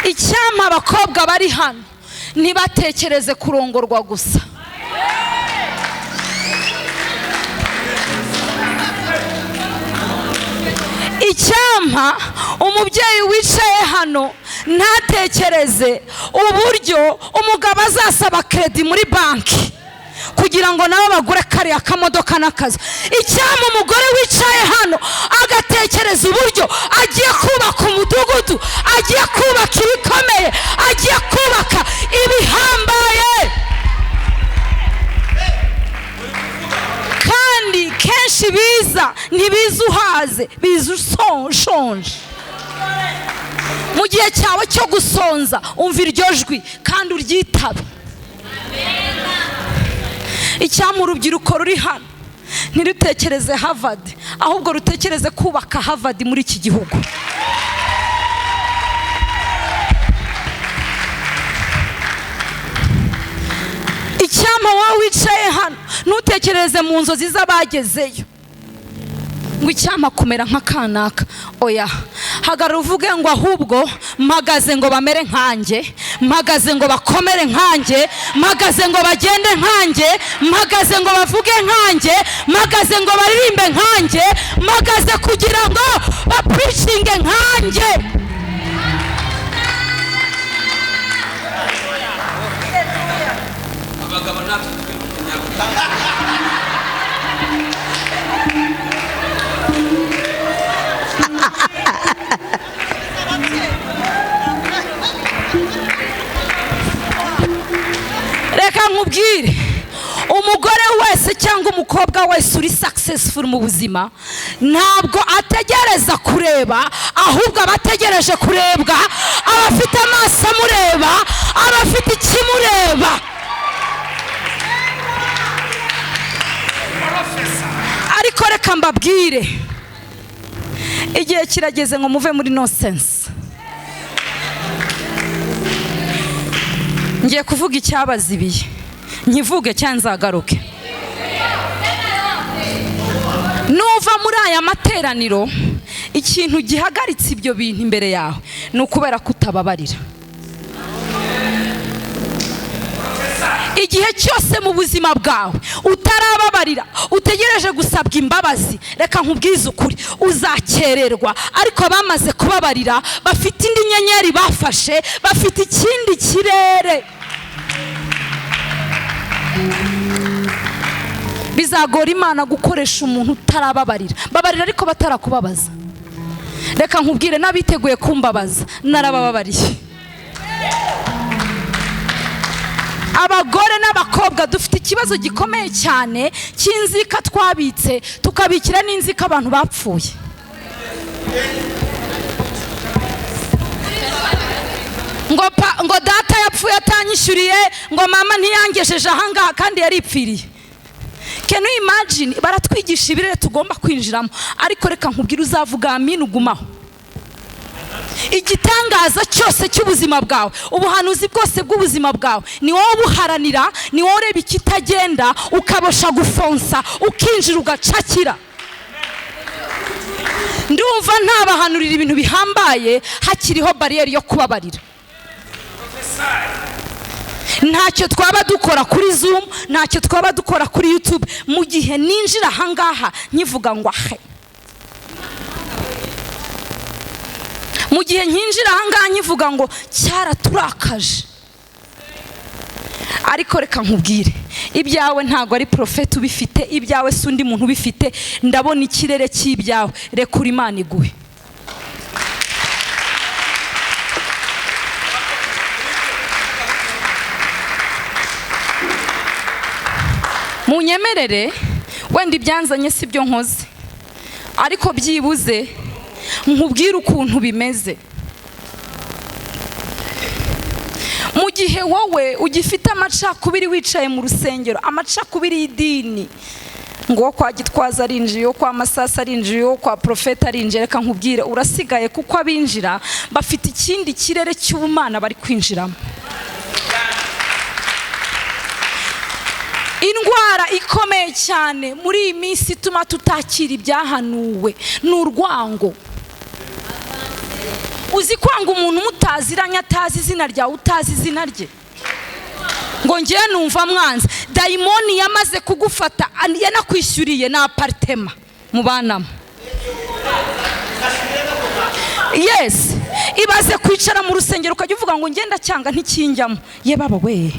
icyampa abakobwa bari hano ntibatekereze kurongorwa gusa. Icyampa umubyeyi wicaye hano ntatekereze uburyo umugabo azasaba kredi muri banki kugira ngo nabo bagure kariya kamodoka n'akazi. Icyampa umugore wicaye hano agatekereza uburyo agiye kubaka umudugudu, agiye kubaka ibikomeye, agiye kubaka ibihambaye. Kandi kenshi biza ntibiza uhaze, biza ushonje. Mu gihe cyawe cyo gusonza umva iryo jwi kandi uryitabe. Icyampa urubyiruko ruri hano ntirutekereze Harvard, ahubwo rutekereze kubaka Harvard muri iki gihugu. Icyampa wowe wicaye hano ntutekereze mu nzozi z'abagezeyo ngo icyampa kumera nk'akanaka. Oya, hagarara uvuge ngo ahubwo mpagaze ngo bamere nkanjye, mpagaze ngo bakomere nkanjye, mpagaze ngo bagende nkanjye, mpagaze ngo bavuge nkanjye, mpagaze ngo baririmbe nkanjye, mpagaze kugira ngo bapreachinge nkanjye. Abagabo natwe reka nkubwire, umugore wese cyangwa umukobwa wese uri successful mu buzima ntabwo ategereza kureba, ahubwo abategereje kurebwa, abafite amaso amureba, abafite ikimureba. Ariko reka mbabwire, igihe kirageze ngo muve muri nonsense. Ngiye kuvuga icyabazibiye, nkivuge cyangwa nzagaruke. Nuva muri aya materaniro ikintu gihagaritse ibyo bintu imbere yawe ni ukubera kutababarira. Igihe cyose mu buzima bwawe utarababarira, utegereje gusabwa imbabazi, reka nkubwize ukuri, uzakererwa. Ariko bamaze kubabarira, bafite indi nyenyeri bafashe, bafite ikindi kirere. Bizagora Imana gukoresha umuntu utarababarira. Babarira ariko batarakubabaza. Reka nkubwire, n'abiteguye kumbabaza narabababariye. Abagore n'abakobwa dufite ikibazo gikomeye cyane cy'inzika twabitse, tukabikira n'inzika abantu bapfuye. Ngo data yapfuye atanyishyuriye, ngo mama ntiyangejeje ahangaha kandi yaripfiriye. Can you imagine? Baratwigisha ibirere tugomba kwinjiramo, ariko reka nkubwire, uzavuga amina ugumaho. Igitangaza cyose cy'ubuzima bwawe, ubuhanuzi bwose bw'ubuzima bwawe, ni wowe buharanira, ni wowe ureba ikitagenda ukabasha gufonsa, ukinjira ugacakira. Ndumva ntabahanurira ibintu bihambaye hakiriho bariyeri yo kubabarira. Ntacyo twaba dukora kuri Zoom, ntacyo twaba dukora kuri YouTube, mu gihe ninjira ahangaha nkivuga ngo ahe, mu gihe nkinjira ahangaha nkivuga ngo cyaraturakaje. Ariko reka nkubwire, ibyawe ntago ari profeti ubifite, ibyawe si undi muntu ubifite. Ndabona ikirere cy'ibyawe, rekura Imana iguhe. Munyemerere, wenda ibyanzanye si byo nkoze, ariko byibuze nkubwire ukuntu bimeze. Mu gihe wowe ugifite amacakubiri wicaye mu rusengero, amacakubiri y'idini, ngo kwa Gitwaza arinjiye, kwa Masasa arinjiye, kwa Profeta arinjiye, reka nkubwire urasigaye, kuko abinjira bafite ikindi kirere cy'ubumana bari kwinjiramo. Indwara ikomeye cyane muri iyi minsi ituma tutakira ibyahanuwe ni urwango. uzi kwanga umuntu mutaziranye, atazi izina ryawe, utazi izina rye, ngo ngiye numva mwanza. Dayimoni yamaze kugufata, yanakwishyuriye na apartema mubanamo. Yes, ibaze kwicara mu rusengero ukajya uvuga ngo ngenda cyanga ntikinjyamo. Ye baba we,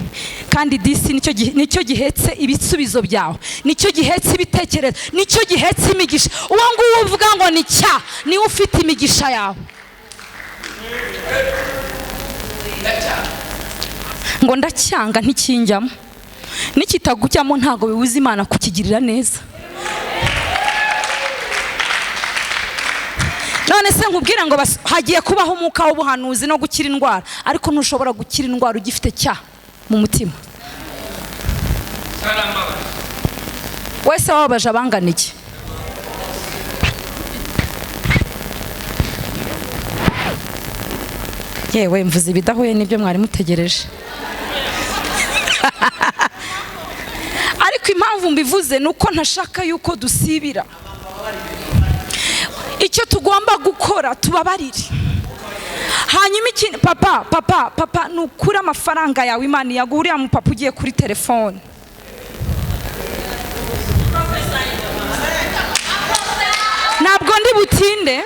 kandi disi nicyo gihetse ibisubizo byawe, nicyo gihetse ibitekerezo, nicyo gihetse imigisha. Uwo nguwo uvuga ngo ni cya, niwe ufite imigisha yawe. Ngo ndacyanga ntikinjyamo, nikitagujyamo ntago bibuza Imana kukigirira neza. None se nkubwire ngo hagiye kubaho umwuka w'ubuhanuzi no gukira indwara, ariko ntushobora gukira indwara ugifite cya mu mutima. Wese wababaje abangana iki? Yewe mvuze ibidahuye n'ibyo mwari mutegereje. Ariko impamvu mbivuze nuko ntashaka yuko dusibira. Icyo tugomba gukora tubabarire. Hanyuma iki, papa nukura amafaranga yawe Imana yaguriye mu papa ugiye kuri telefone. Ntabwo ndi butinde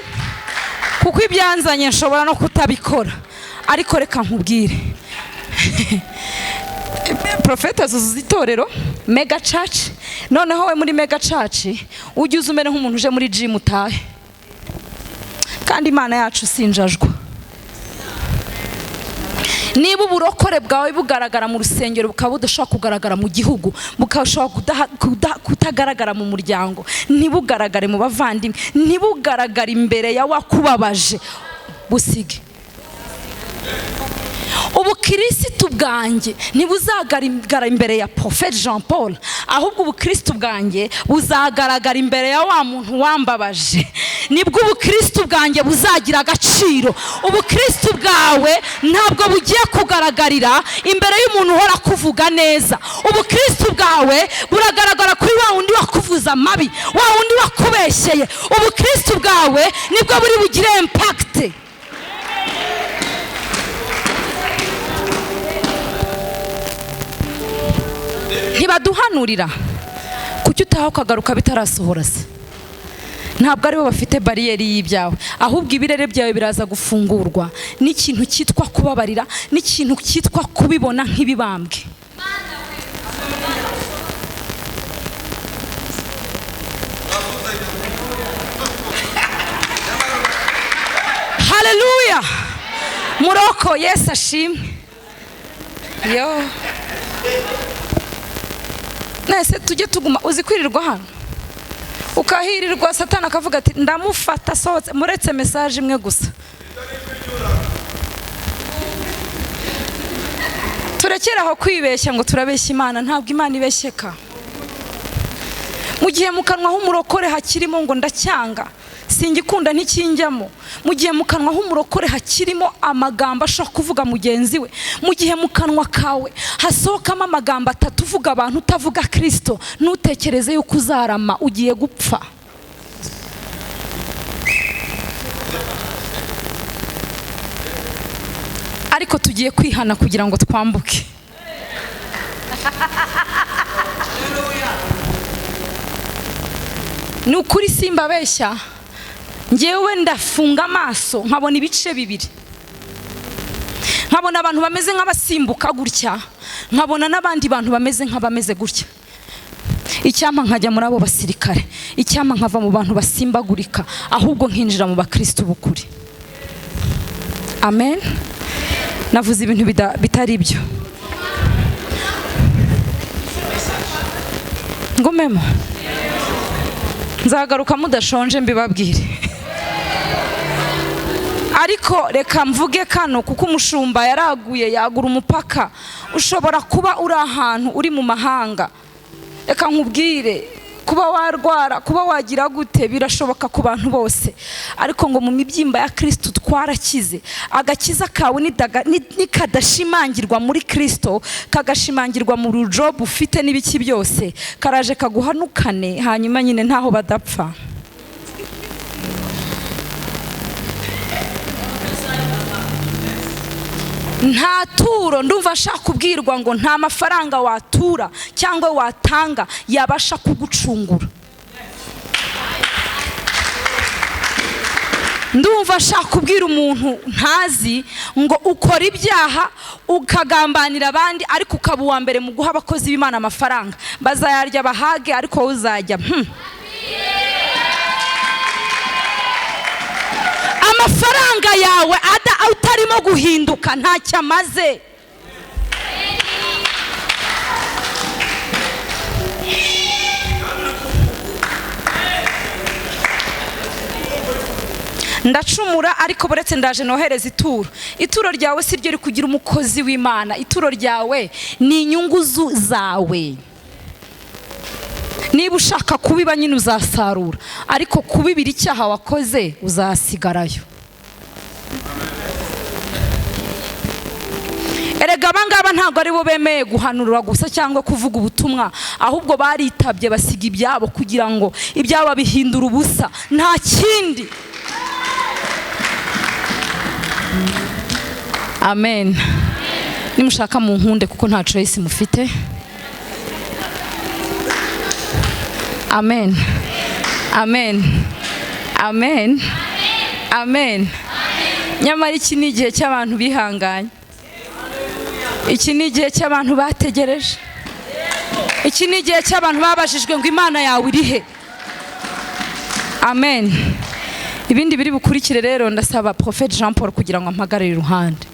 kuko ibyanzanye nshobora no kutabikora, ariko reka nkubwire. Profeta zuzuza itorero Mega Church, noneho we muri Mega Church ujye uzumere nk'umuntu uje muri gym utahe, kandi Imana yacu sinjajwa. Niba uburokore bwawe bugaragara mu rusengero bukaba budashobora kugaragara mu gihugu, bukashobora kutagaragara mu muryango, ntibugaragare mu bavandimwe, ntibugaragare imbere ya wakubabaje, busige. Ubukristo bwanjye ntibuzagaragara imbere ya Prophet Jean Paul, ahubwo ubukristo bwanjye buzagaragara imbere ya wa muntu wambabaje. Nibwo ubukristo bwanjye buzagira agaciro. Ubukristo bwawe ntabwo bugiye kugaragarira imbere y'umuntu uhora kuvuga neza. Ubukristo bwawe buragaragara kuri wa wundi wakuvuza amabi, wa wundi wakubeshyeye. Ubukristo bwawe nibwo buri bugire impact. Ntibaduhanurira kuki utaha ukagaruka bitarasohora se? Ntabwo aribo bafite bariyeri y'ibyawe, ahubwo ibirere byawe biraza gufungurwa n'ikintu cyitwa kubabarira, n'ikintu cyitwa kubibona nk'ibibambwe. Haleluya! Muroko Yesu ashimwe. Yo nese tujye tuguma uzi kwirirwa hano ukahirirwa, Satani akavuga ati ndamufata sohotse, muretse message imwe gusa. Turekeraho kwibeshya ngo turabeshya Imana, ntabwo Imana ibeshyeka. Mu gihe mu kanwa h'umurokore hakirimo ngo ndacyanga, singikunda ntikinjyamo, mu gihe mu kanwa h'umurokore hakirimo amagambo ashobora kuvuga mugenzi we, mu gihe mu kanwa kawe hasohokamo amagambo atatu uvuga abantu utavuga Kristo, ntutekereze yuko uzarama, ugiye gupfa. Ariko tugiye kwihana kugira ngo twambuke. Nukuri simba beshya, ngewe ndafunga amaso nkabona ibice bibiri. Nkabona abantu bameze nk'abasimbuka gutya, nkabona n'abandi bantu bameze nk'abameze gutya. Icyampa nkajya muri abo basirikare, icyampa nkava mu bantu basimbagurika, ahubwo nkinjira mu bakristo bukuri. Amen. Navuze ibintu bitari ibyo. Ngumemo. Nzagaruka mudashonje mbibabwire. Ariko reka mvuge kano kuko umushumba yaraguye yagura umupaka. Ushobora kuba uri ahantu uri mu mahanga. Reka nkubwire, kuba warwara, kuba wagira gute birashoboka ku bantu bose, ariko ngo mu mibyimba ya Kristo twarakize. Agakiza kawe nikadashimangirwa muri Kristo, kagashimangirwa mu job ufite n'ibiki byose, karaje kaguhanukane, hanyuma nyine ntaho badapfa. nta turo ndumva nshaka kubwirwa ngo nta mafaranga watura cyangwa watanga yabasha kugucungura. ndumva nshaka kubwira umuntu ntazi ngo ukora ibyaha ukagambanira abandi ariko ukaba uwa mbere mu guha abakozi b'Imana amafaranga, bazayarya bahage ariko wowe uzajya amafaranga yawe utarimo guhinduka ntacyo amaze. ndacumura ariko buretse ndaje nohereza ituro ryawe si ryo rikugira umukozi w'Imana. Ituro ryawe ni inyungu zawe. niba ushaka kubiba nyine uzasarura, ariko kubibira icyaha wakoze uzasigarayo. erega abangaba ntabwo ari bo bemeye guhanura gusa cyangwa kuvuga ubutumwa, ahubwo baritabye basiga ibyabo kugira ngo ibyabo bihindura ubusa, nta kindi. Amen. Nimushaka mu nkunde kuko nta choice mufite. Amen. Amen. Amen. Amen. Nyamara iki ni igihe cy'abantu bihanganye. Iki ni igihe cy'abantu bategereje. Iki ni igihe cy'abantu babajijwe ngo Imana yawe iri he. Amen. Ibindi biri bukurikire rero ndasaba Prophet Jean Paul kugira ngo ampagarire iruhande.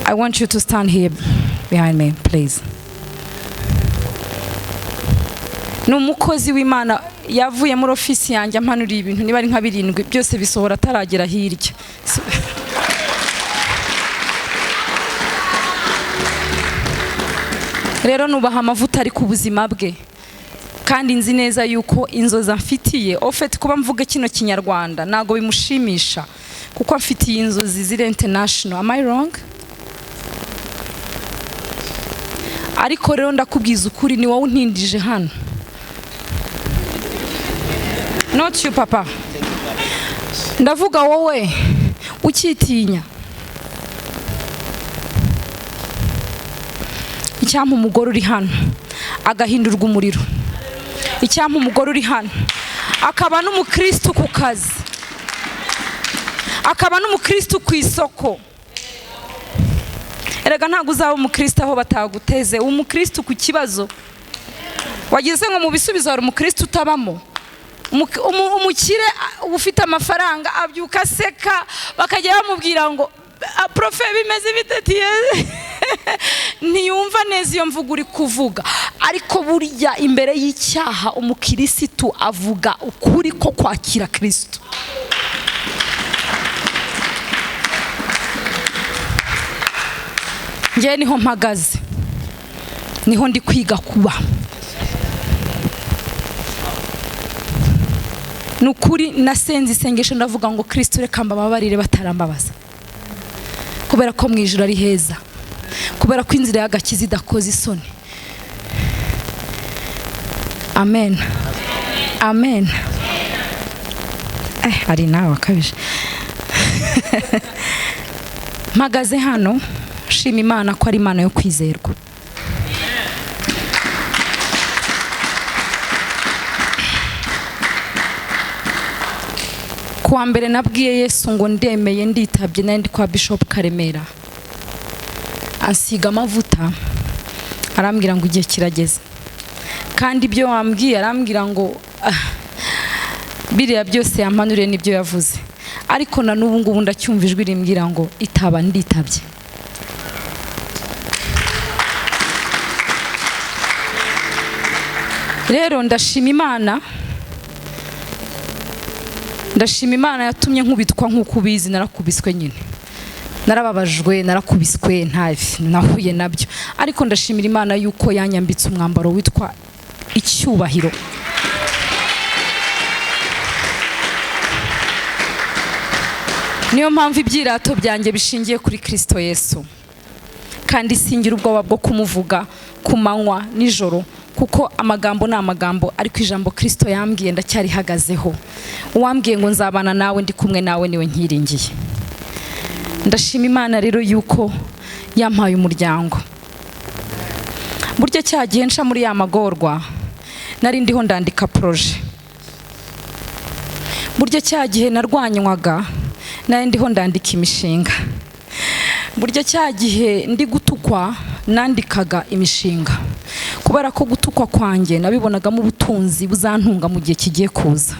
I want you to stand here behind me, please. N'umukozi w'Imana yavuye muri ofisi yanjye ampanuriye ibintu niba ari nka 7 byose bisohora ataragera hirya. Rero nubaha amavuta ari ku buzima bwe, kandi nzi neza yuko inzozi amfitiye ofete kuba mvuga kino kinyarwanda nago bimushimisha kuko amfitiye inzozi ziri international. Am I wrong? Ariko rero ndakubwiza ukuri ni wowe untindije hano, not you papa. Ndavuga wowe ukitinya. Icyampa umugore uri hano agahindurwa umuriro. Icyampa umugore uri hano akaba n'umukristo ku kazi, akaba n'umukristo ku isoko. Erega ntabwo uzaba umukristo aho bataguteze, umukristo ku kibazo wagize ngo mu bisubizo hari umukristo utabamo. Umukire ufite amafaranga abyuka seka bakajya bamubwira ngo profe bimeze bitatiye ntiyumva neza iyo mvugo uri kuvuga. Ariko burya imbere y'icyaha umukirisitu avuga ukuri ko kwakira Kristo. Ngiye niho mpagaze, niho ndi kwiga kuba. Nukuri nasenze isengesho ndavuga ngo Kristo reka mbabarire batarambabaza, kubera ko mu ijuru ari heza, kubera ko inzira y'agakiza idakoze isoni. Amen. Amen. Ari nawe akabije. Mpagaze hano shima Imana ko ari Imana yo kwizerwa. Kuwa mbere nabwiye Yesu ngo ndemeye nditabye nandi kwa Bishop Karemera, ansiga amavuta arambwira ngo igihe kirageze. Kandi ibyo wambwiye arambwira ngo biriya byose yampanuriye nibyo yavuze, ariko na n'ubu ngubu ndacyumva ijwi rimbwira ngo itaba nditabye. Rero ndashima Imana yatumye nkubitwa nk'uko ubizi. Narakubiswe nyine, narababajwe, narakubiswe, nahuye nabyo, ariko ndashimira Imana yuko yanyambitse umwambaro witwa icyubahiro. Niyo mpamvu ibyirato byanjye bishingiye kuri Kristo Yesu, kandi singira ubwoba bwo kumuvuga ku manywa nijoro, kuko amagambo ni amagambo, ariko ijambo Kristo yambwiye ndacyarihagazeho. Uwambwiye ngo nzabana nawe ndi kumwe nawe niwe nkiringiye. ndashima Imana rero yuko yampaye umuryango. Burya cya gihe nca muri ya magorwa nari ndiho ndandika projet. Burya cya gihe narwanywaga nari ndiho ndandika imishinga. Burya cya gihe ndi gutukwa nandikaga imishinga, kubera ko gutukwa kwanjye nabibonagamo ubutunzi buzantunga mu gihe kigiye kuza.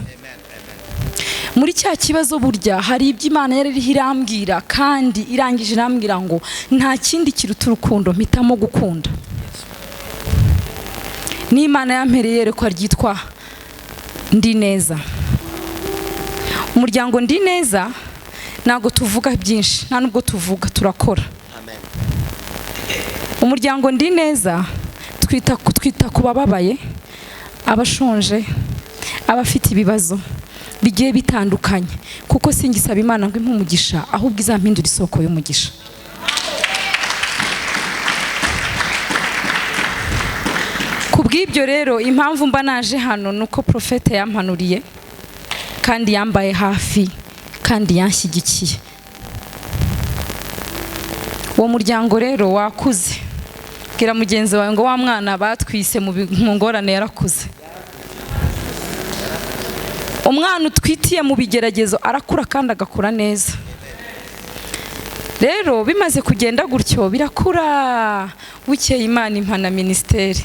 Muri cya kibazo burya hari ibyo Imana yari irambwira, kandi irangije irambwira ngo nta kindi kiruta urukundo, mpitamo gukunda. N'Imana yampereye yerekwa ryitwa Ndi Neza. Umuryango Ndi Neza ntabwo tuvuga byinshi, nta nubwo tuvuga, turakora. Umuryango Ndi Neza twita ku bababaye, abashonje, abafite ibibazo bigiye bitandukanye, kuko singisaba Imana ngo impe umugisha, ahubwo izampindura isoko y'umugisha. Kubw'ibyo rero impamvu mba naje hano nuko profete yampanuriye kandi yambaye hafi kandi yanshyigikiye. Uwo muryango rero wakuze. Bwira mugenzi wawe ngo wa mwana batwise mu ngorane yarakuze. Umwana utwitiye mu bigeragezo arakura kandi agakura neza. Rero bimaze kugenda gutyo birakura, bukeye Imana impana ministeri.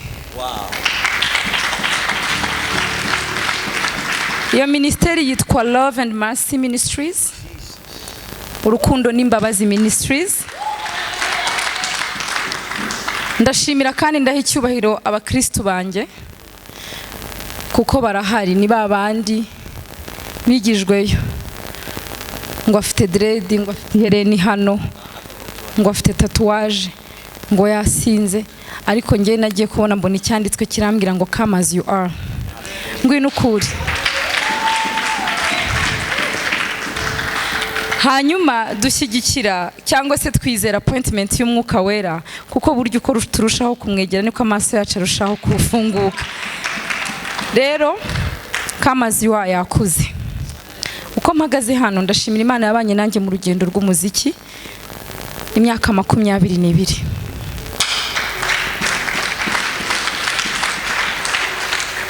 Iyo ministeri yitwa Love and Mercy Ministries, Urukundo n'Imbabazi Ministries. Ndashimira kandi ndaha icyubahiro abakristo banjye, kuko barahari. Ni babandi bigijweyo ngo afite dread, ngo afite hereni hano, ngo afite tatuwaje, ngo yasinze, ariko njye nagiye kubona mbona icyanditswe kirambwira ngo come as you are, ngwino ukuri. Hanyuma dushyigikira cyangwa se twizera appointment y'Umwuka Wera, kuko buryo uko turushaho kumwegera niko amaso yacu arushaho kufunguka. Rero come as you are yakuze. Uko mpagaze hano ndashimira Imana yabanye nanjye mu rugendo rw'umuziki imyaka 22.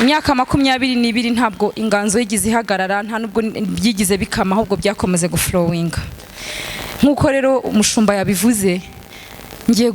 Imyaka 22 ntabwo inganzo yigize ihagarara, nta nubwo byigize bikama, ahubwo byakomeze guflowinga. Nkuko rero umushumba yabivuze, ngiye